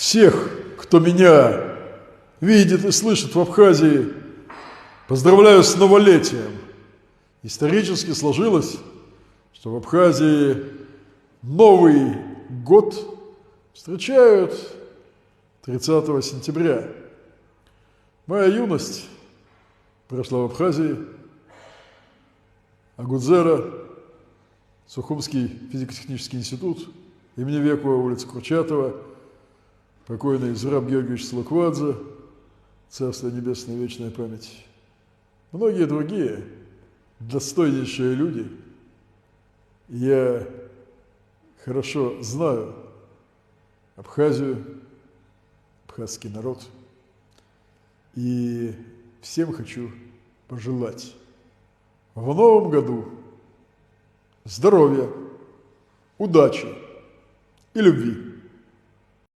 Всех, кто меня видит и слышит в Абхазии, поздравляю с новолетием. Исторически сложилось, что в Абхазии Новый год встречают 30 сентября. Моя юность прошла в Абхазии, Агудзера, Сухумский физико-технический институт имени Векова, улица Курчатова, покойный Зураб Георгиевич Салуквадзе, царство небесное, вечная память. Многие другие достойнейшие люди. Я хорошо знаю Абхазию, абхазский народ. И всем хочу пожелать в новом году здоровья, удачи и любви.